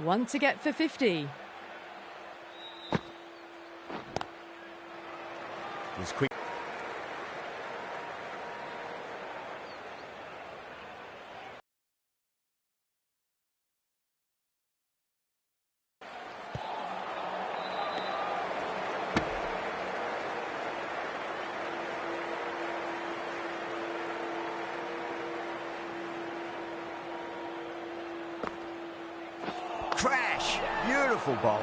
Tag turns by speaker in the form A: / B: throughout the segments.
A: One to get for 50.
B: He's quick. Crash! Beautiful bowling.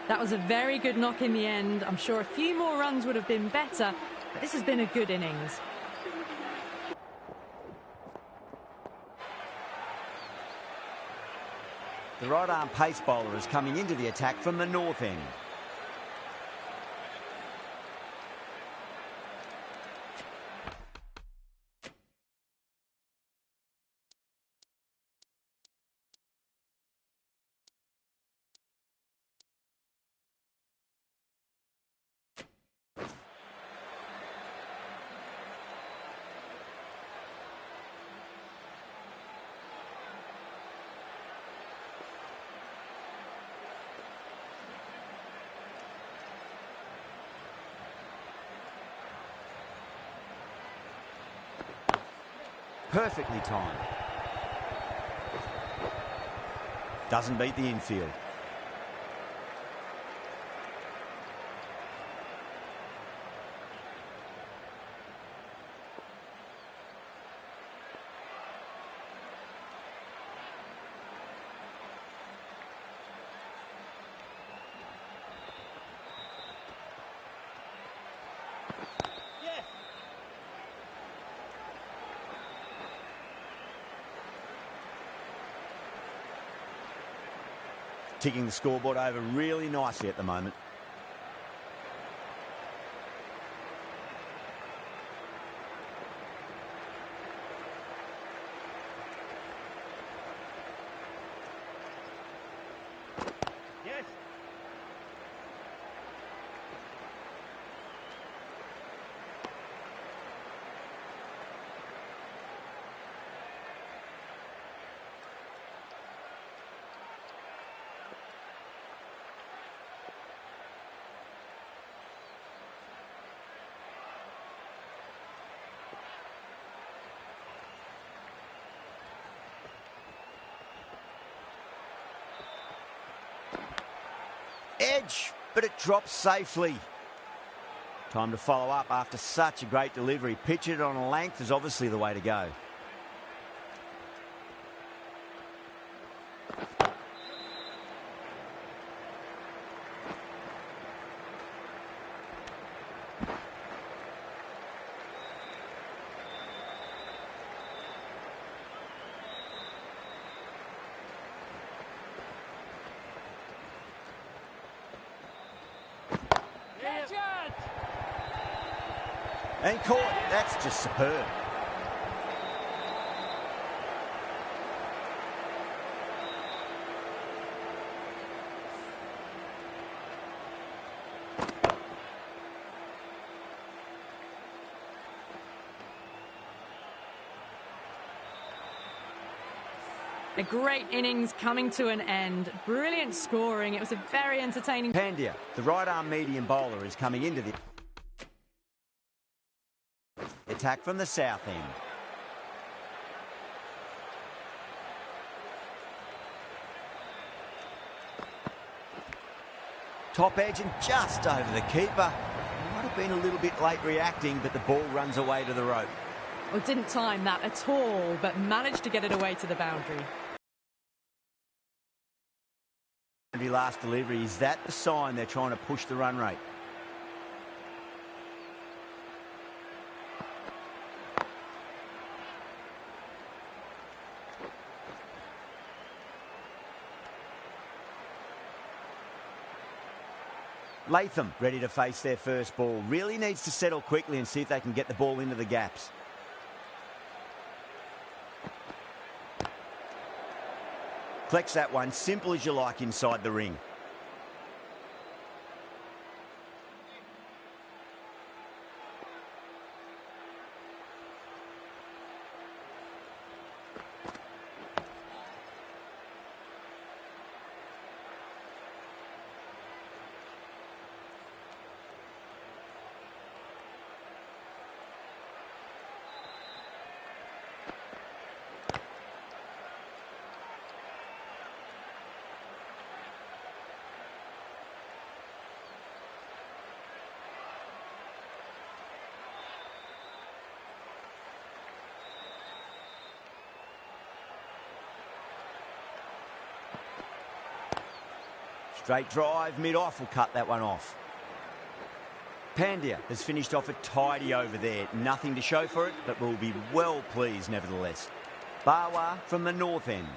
A: That was a very good knock in the end. I'm sure a few more runs would have been better, but this has been a good innings.
B: The right-arm pace bowler is coming into the attack from the north end. Perfectly timed. Doesn't beat the infield. Ticking the scoreboard over really nicely at the moment.
C: Yes.
B: Edge, but it drops safely. Time to follow up after such a great delivery. Pitch it on a length is obviously the way to go. And caught. That's just superb.
A: A great innings coming to an end. Brilliant scoring. It was a very entertaining...
B: Pandya, the right-arm medium bowler, is coming into the attack from the south end. Top edge and just over the keeper. Might have been a little bit late reacting, but the ball runs away to the rope.
A: Well, didn't time that at all, but managed to get it away to the boundary.
B: Last delivery, is that the sign they're trying to push the run rate? Latham ready to face their first ball. Really needs to settle quickly and see if they can get the ball into the gaps. Collects that one, simple as you like inside the ring. Straight drive, mid-off will cut that one off. Pandya has finished off a tidy over there. Nothing to show for it, but will be well pleased nevertheless. Bawa from the north end.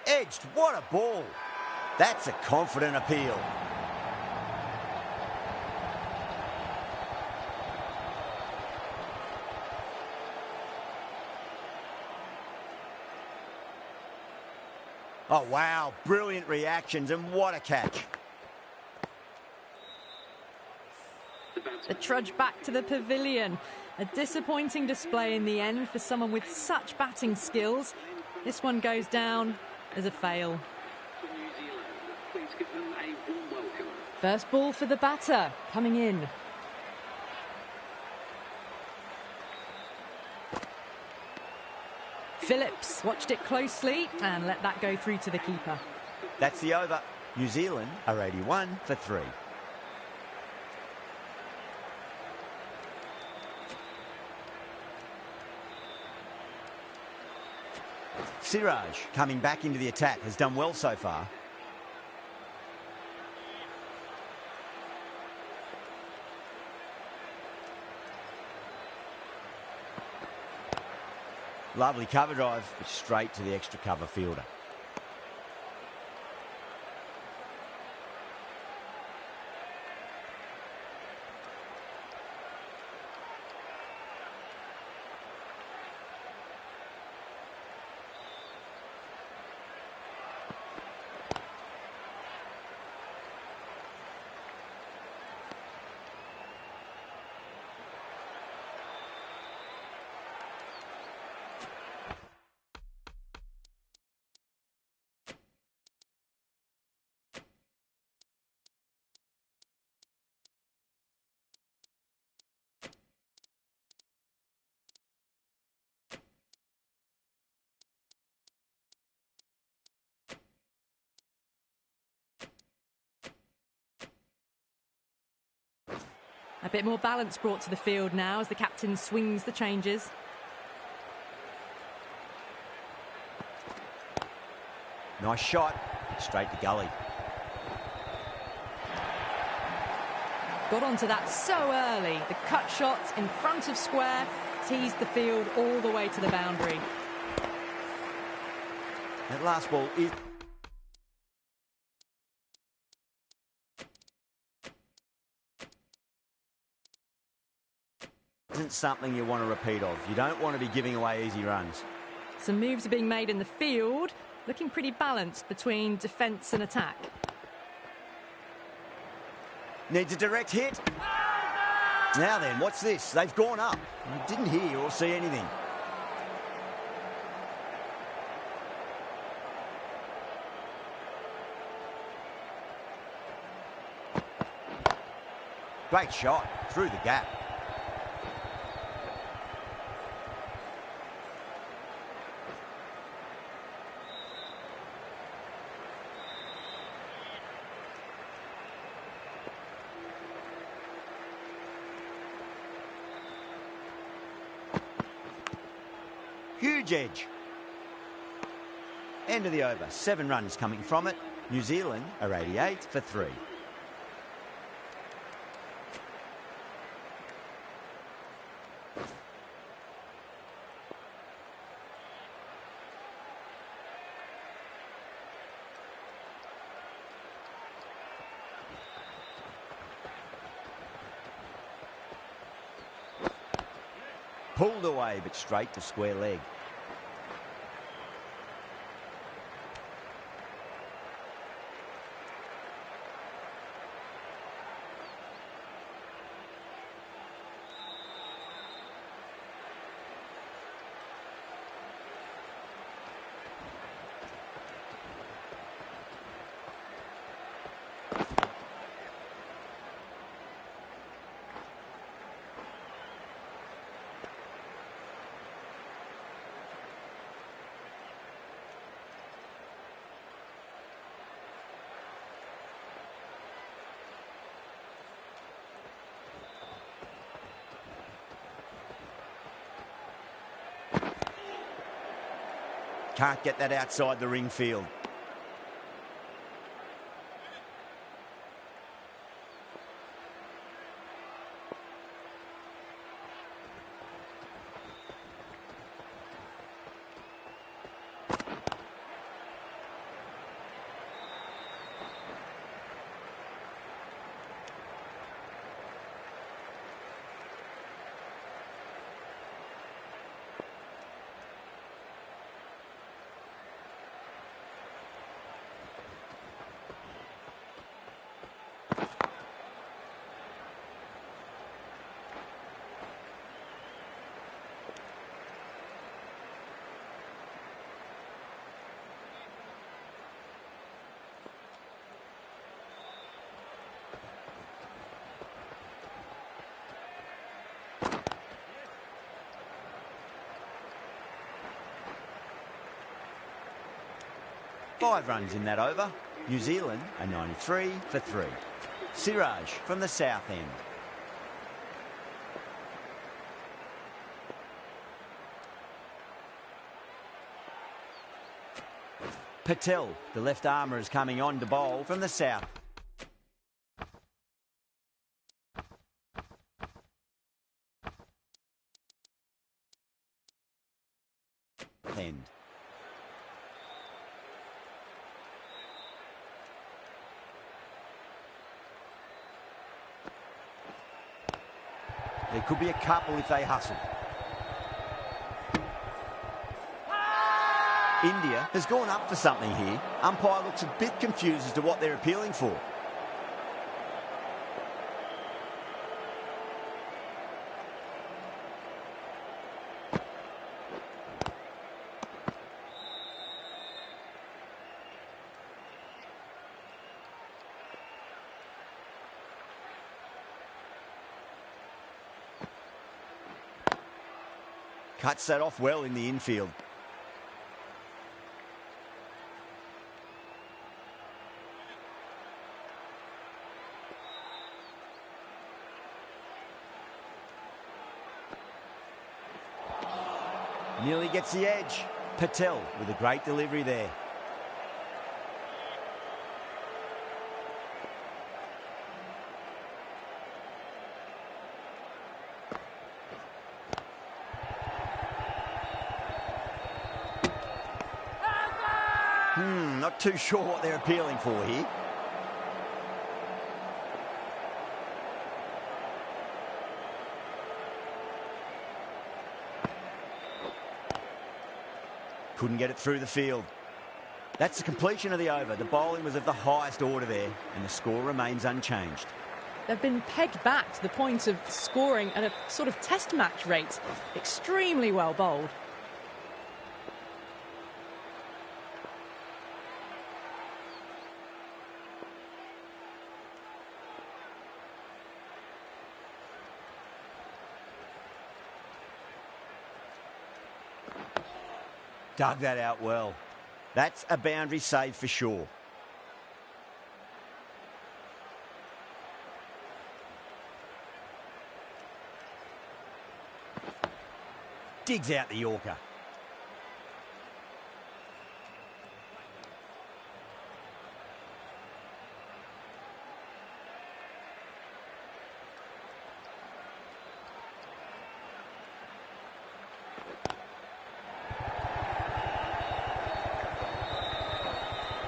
B: Edged, what a ball. That's a confident appeal. Oh, wow, brilliant reactions and what a catch.
A: The trudge back to the pavilion. A disappointing display in the end for someone with such batting skills. This one goes down as a fail. First ball for the batter, coming in. Phillips watched it closely and let that go through to the keeper.
B: That's the over. New Zealand are 81 for 3. Siraj, coming back into the attack, has done well so far. Lovely cover drive, straight to the extra cover fielder.
A: A bit more balance brought to the field now as the captain swings the changes.
B: Nice shot, straight to gully.
A: Got onto that so early. The cut shot in front of square teased the field all the way to the boundary.
B: That last ball is... isn't something you want to repeat of. You don't want to be giving away easy runs.
A: Some moves are being made in the field, looking pretty balanced between defence and attack.
B: Needs a direct hit. Now then, what's this? They've gone up. I didn't hear or see anything. Great shot through the gap. Huge edge. End of the over. 7 runs coming from it. New Zealand are 88 for 3. Pulled away, but straight to square leg. Can't get that outside the ring field. Five runs in that over. New Zealand are 93 for 3. Siraj from the south end. Patel, the left armour, is coming on to bowl from the south end. There could be a couple if they hustle. India has gone up for something here. Umpire looks a bit confused as to what they're appealing for. Cuts that off well in the infield. Nearly gets the edge. Patel with a great delivery there. Not too sure what they're appealing for here. Couldn't get it through the field. That's the completion of the over. The bowling was of the highest order there, and the score remains unchanged.
A: They've been pegged back to the point of scoring at a sort of test match rate. Extremely well bowled.
B: Dug that out well. That's a boundary save for sure. Digs out the Yorker.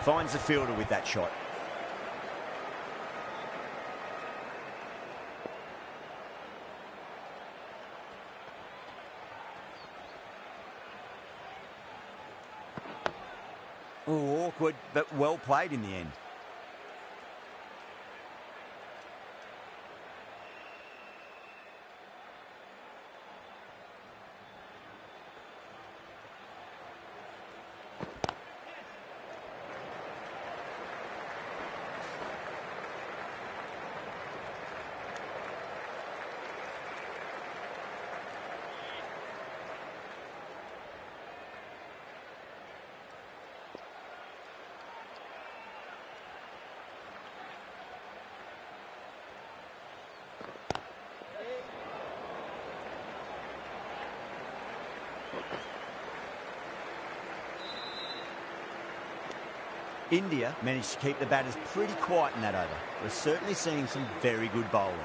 B: Finds the fielder with that shot. Oh, awkward, but well played in the end. India managed to keep the batters pretty quiet in that over. We're certainly seeing some very good bowling.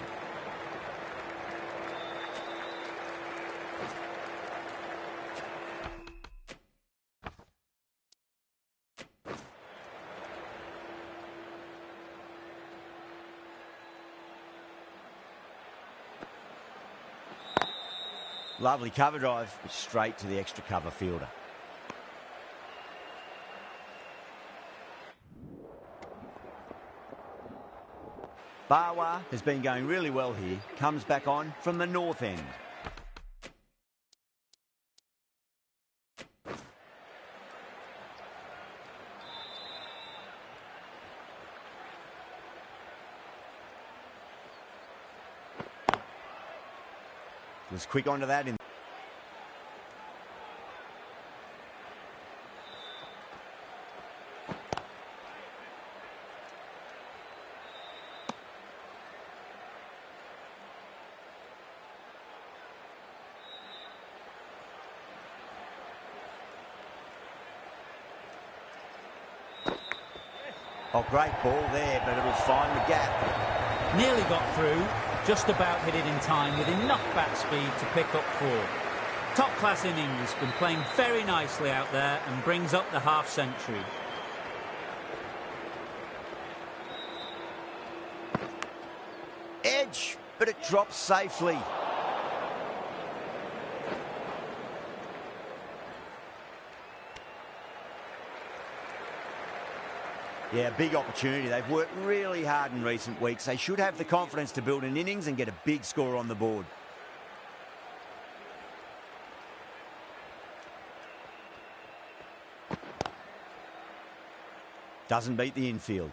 B: Lovely cover drive, straight to the extra cover fielder. Bawa has been going really well here. Comes back on from the north end. Was quick onto that in. Oh, great ball there, but it'll find the gap.
D: Nearly got through, just about hit it in time with enough bat speed to pick up 4. Top-class innings, been playing very nicely out there and brings up the half-century.
B: Edge, but it drops safely. Yeah, big opportunity. They've worked really hard in recent weeks. They should have the confidence to build an innings and get a big score on the board. Doesn't beat the infield.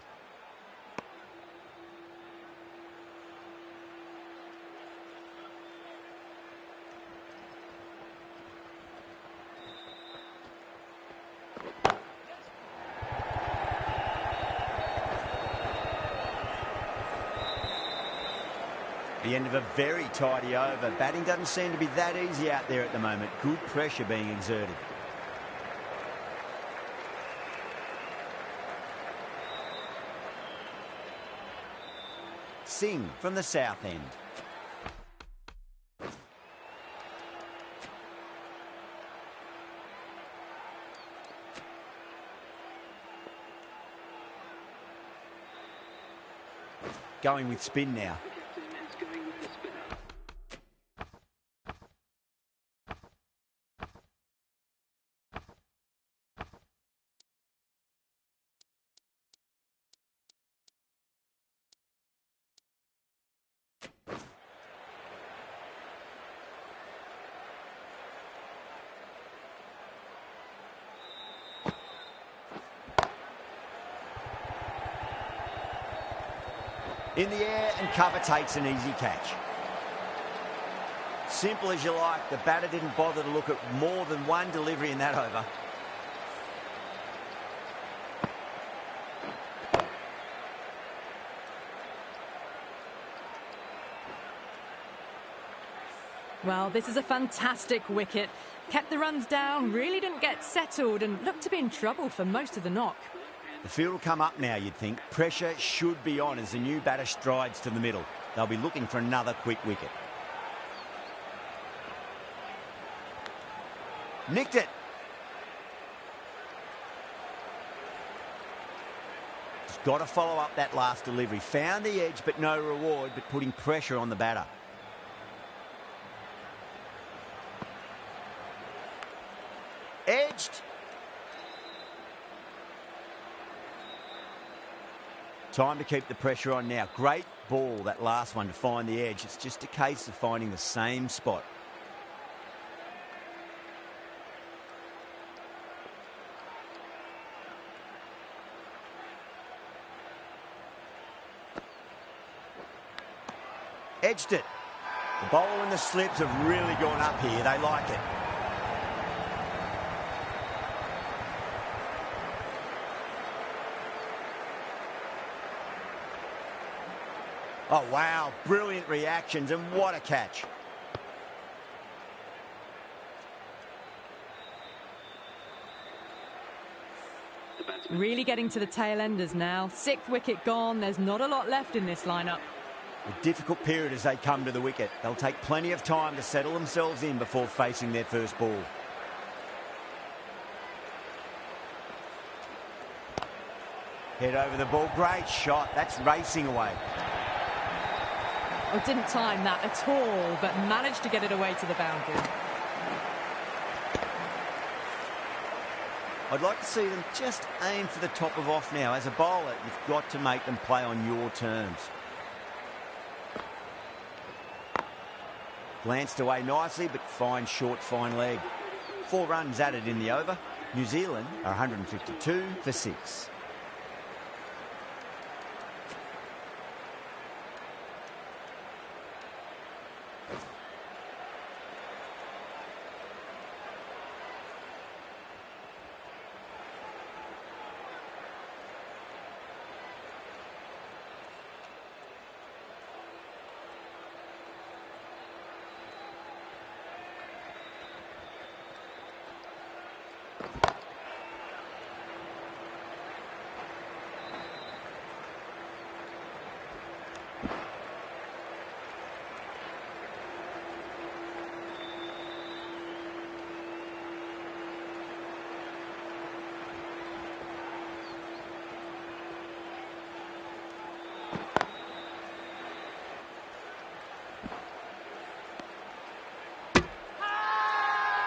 B: The end of a very tidy over. Batting doesn't seem to be that easy out there at the moment. Good pressure being exerted. Singh from the south end. Going with spin now. In the air and cover takes an easy catch. Simple as you like. The batter didn't bother to look at more than one delivery in that over.
A: Well, this is a fantastic wicket. Kept the runs down, really didn't get settled and looked to be in trouble for most of the knock.
B: The field will come up now, you'd think. Pressure should be on as the new batter strides to the middle. They'll be looking for another quick wicket. Nicked it. Just got to follow up that last delivery. Found the edge, but no reward, but putting pressure on the batter. Edged. Time to keep the pressure on now. Great ball, that last one, to find the edge. It's just a case of finding the same spot. Edged it. The bowl and the slips have really gone up here. They like it. Oh, wow. Brilliant reactions, and what a catch.
A: Really getting to the tail enders now. 6th wicket gone. There's not a lot left in this lineup.
B: A difficult period as they come to the wicket. They'll take plenty of time to settle themselves in before facing their first ball. Head over the ball. Great shot. That's racing away.
A: Oh, didn't time that at all, but managed to get it away to the boundary.
B: I'd like to see them just aim for the top of off now. As a bowler, you've got to make them play on your terms. Glanced away nicely, but fine short, fine leg. 4 runs added in the over. New Zealand are 152 for 6.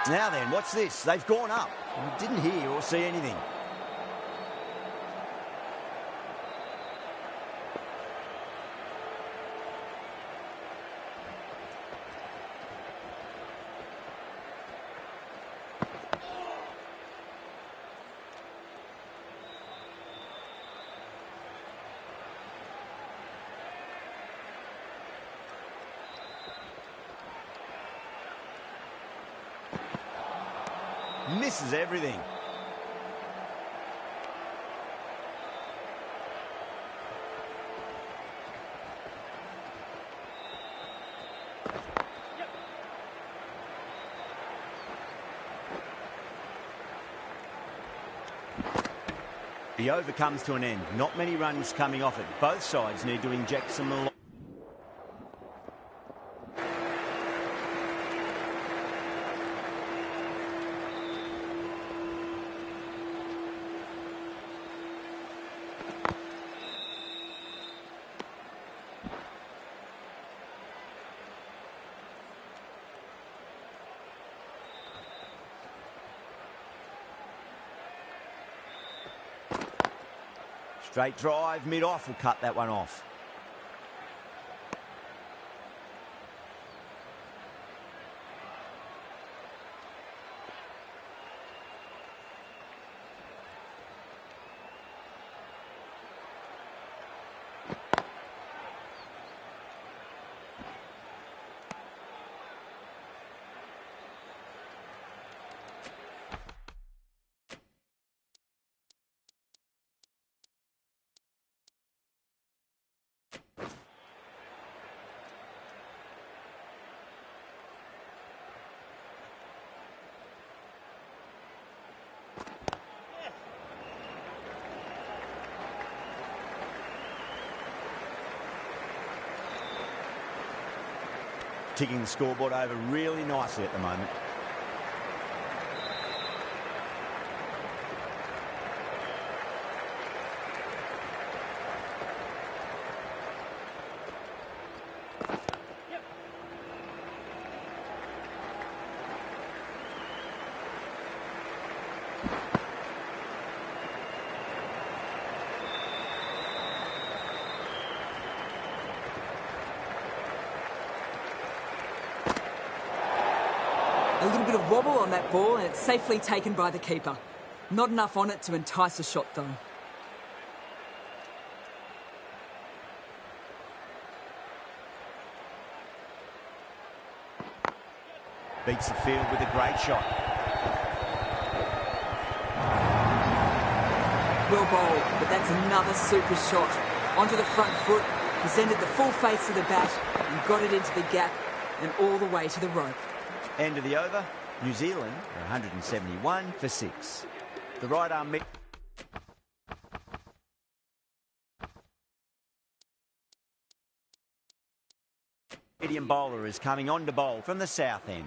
B: Now then, what's this? They've gone up. We didn't hear or see anything. Misses everything. The over comes to an end. Not many runs coming off it. Both sides need to inject some straight drive, mid-off will cut that one off. ticking the scoreboard over really nicely at the moment.
E: A little bit of wobble on that ball and it's safely taken by the keeper. Not enough on it to entice a shot though.
B: Beats the field with a great shot.
E: Well bowled, but that's another super shot. Onto the front foot, presented the full face of the bat and got it into the gap and all the way to the rope.
B: End of the over. New Zealand are 171 for 6. The right arm medium bowler is coming on to bowl from the south end.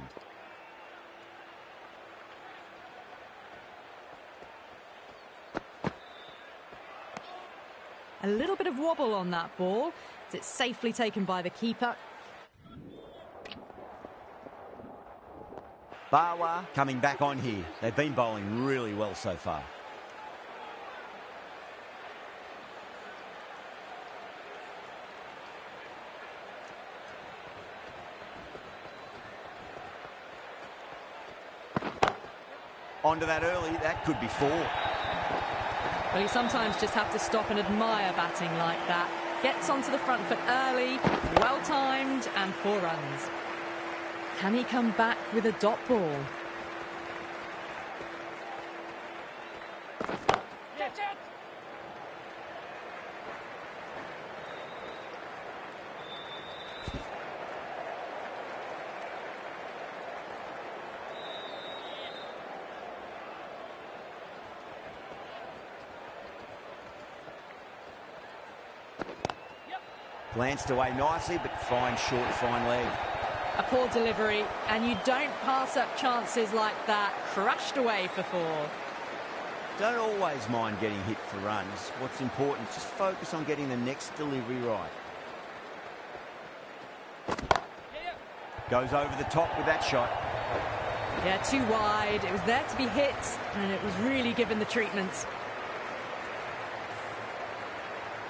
A: A little bit of wobble on that ball. It's safely taken by the keeper.
B: Bawa coming back on here. They've been bowling really well so far. Onto that early, that could be 4.
A: Well, you sometimes just have to stop and admire batting like that. Gets onto the front foot early, well-timed, and 4 runs. Can he come back with a dot ball?
B: Glanced away nicely, but fine short, fine leg.
A: A poor delivery, and you don't pass up chances like that. Crashed away for 4.
B: Don't always mind getting hit for runs. What's important is just focus on getting the next delivery right. Goes over the top with that shot.
A: Yeah, too wide. It was there to be hit, and it was really given the treatment.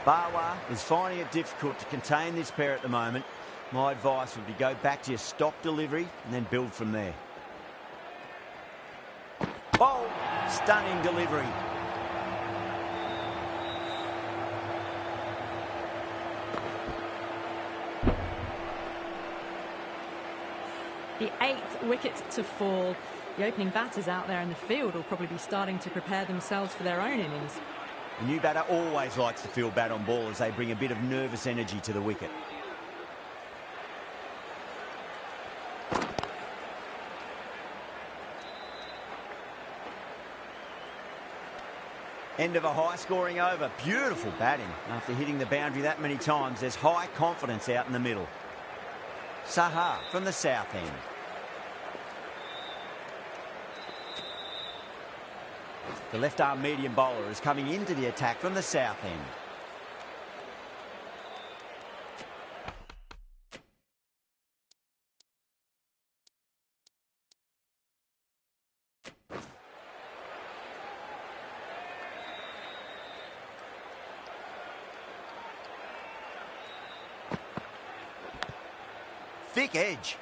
B: Bawa is finding it difficult to contain this pair at the moment. My advice would be go back to your stock delivery and then build from there. Oh, stunning delivery.
A: The 8th wicket to fall. The opening batters out there in the field will probably be starting to prepare themselves for their own innings.
B: The new batter always likes to feel bat on ball as they bring a bit of nervous energy to the wicket. End of a high-scoring over. Beautiful batting. After hitting the boundary that many times, there's high confidence out in the middle. Saha from the south end. The left-arm medium bowler is coming into the attack from the south end. Thick edge.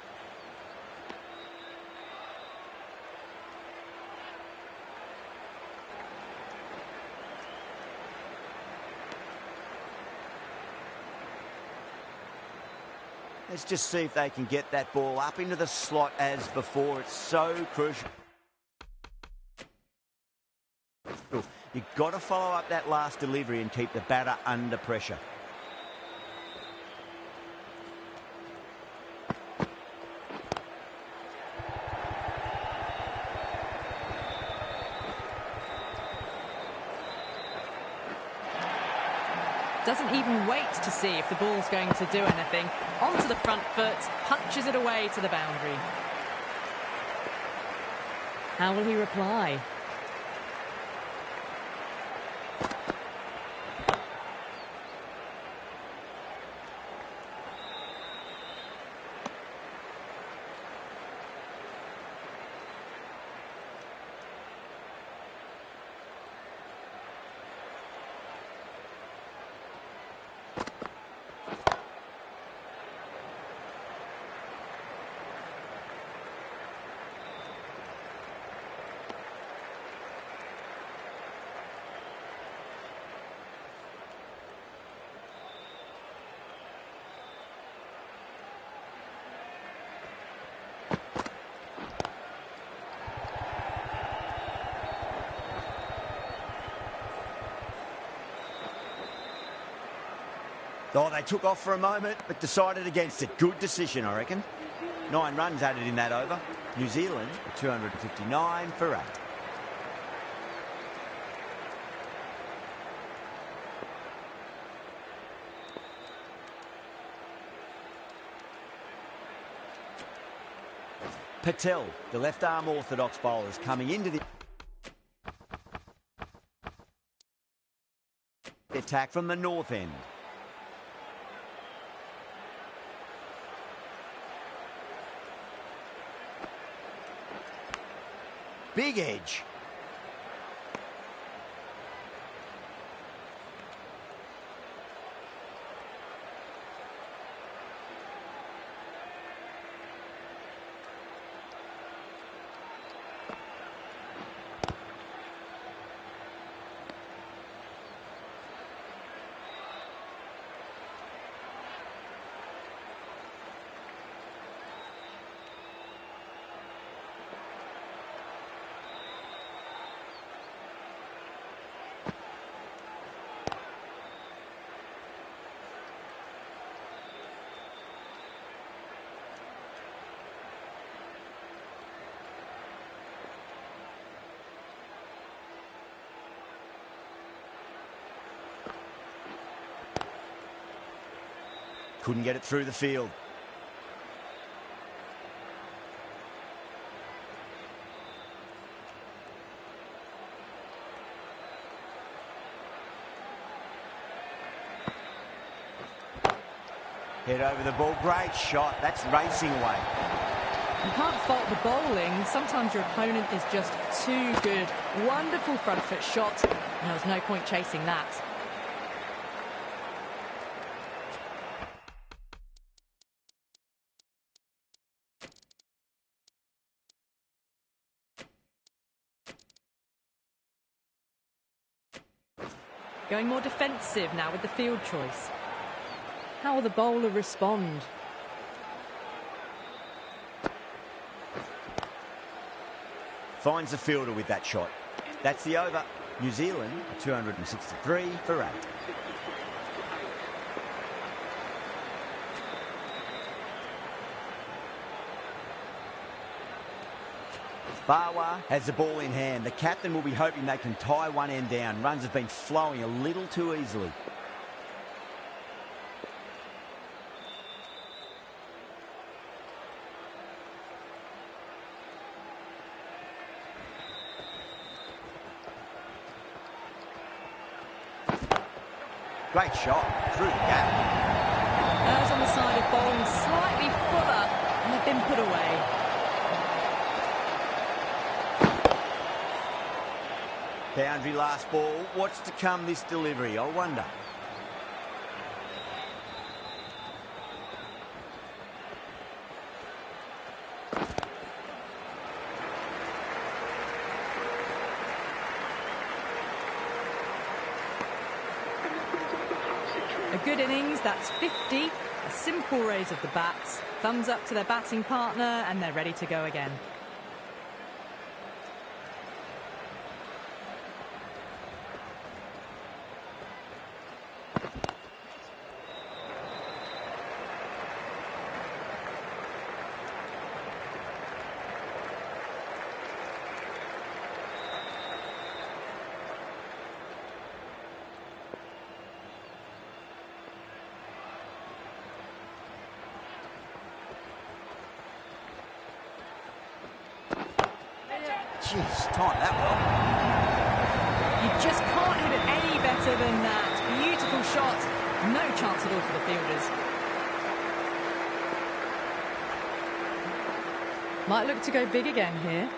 B: Let's just see if they can get that ball up into the slot as before. It's so crucial. You've got to follow up that last delivery and keep the batter under pressure.
A: Doesn't even wait to see if the ball's going to do anything. Onto the front foot, punches it away to the boundary. How will he reply?
B: Oh, they took off for a moment, but decided against it. Good decision, I reckon. 9 runs added in that over. New Zealand, 259 for 8. Patel, the left-arm orthodox bowler, is coming into the attack from the north end. Big edge. Couldn't get it through the field. Head over the ball. Great shot. That's racing away.
A: You can't fault the bowling. Sometimes your opponent is just too good. Wonderful front foot shot. And there was no point chasing that. Going more defensive now with the field choice. How will the bowler respond?
B: Finds the fielder with that shot. That's the over. New Zealand, 263 for 8. Bawa has the ball in hand. The captain will be hoping they can tie one end down. Runs have been flowing a little too easily. Great shot through the gap.
A: Those on the side of bowling slightly fuller and have been put away.
B: Boundary last ball. What's to come this delivery, I wonder.
A: A good innings, that's 50. A simple raise of the bats. Thumbs up to their batting partner and they're ready to go again.
B: Jeez, time that well.
A: You just can't hit it any better than that. Beautiful shot. No chance at all for the fielders. Might look to go big again here.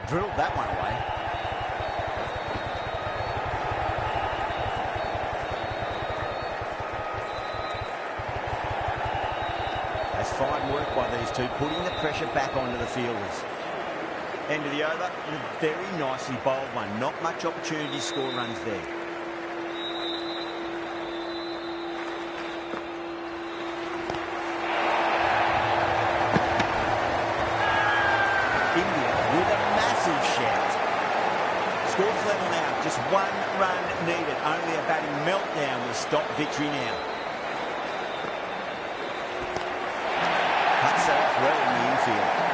B: Drilled that one away. That's fine work by these two, putting the pressure back onto the fielders. End of the over, and a very nicely bowled one. Not much opportunity to score runs there. Scores level now, just 1 run needed. Only a batting meltdown will stop victory now. Cuts that off well in the infield.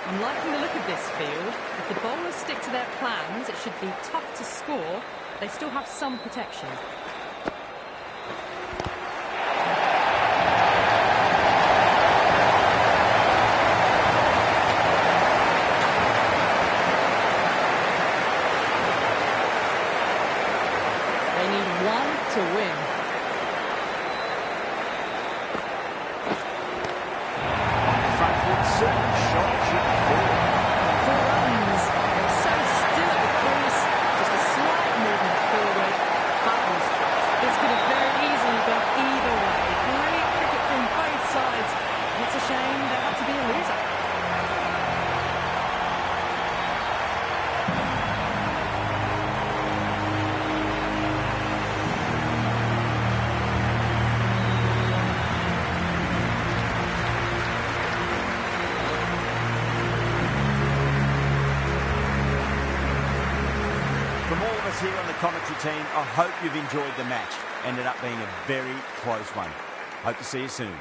A: I'm liking the look of this field. If the bowlers stick to their plans, it should be tough to score. They still have some protection. They need 1 to win.
B: Shot, shoot, forward.
A: 4 runs. They're so still at the crease. Just a slight movement forward. Buttons. This could have very easily gone either way. Brilliant cricket from both sides. It's a shame there had to be a loser.
B: From all of us here on the commentary team, I hope you've enjoyed the match. Ended up being a very close one. Hope to see you soon.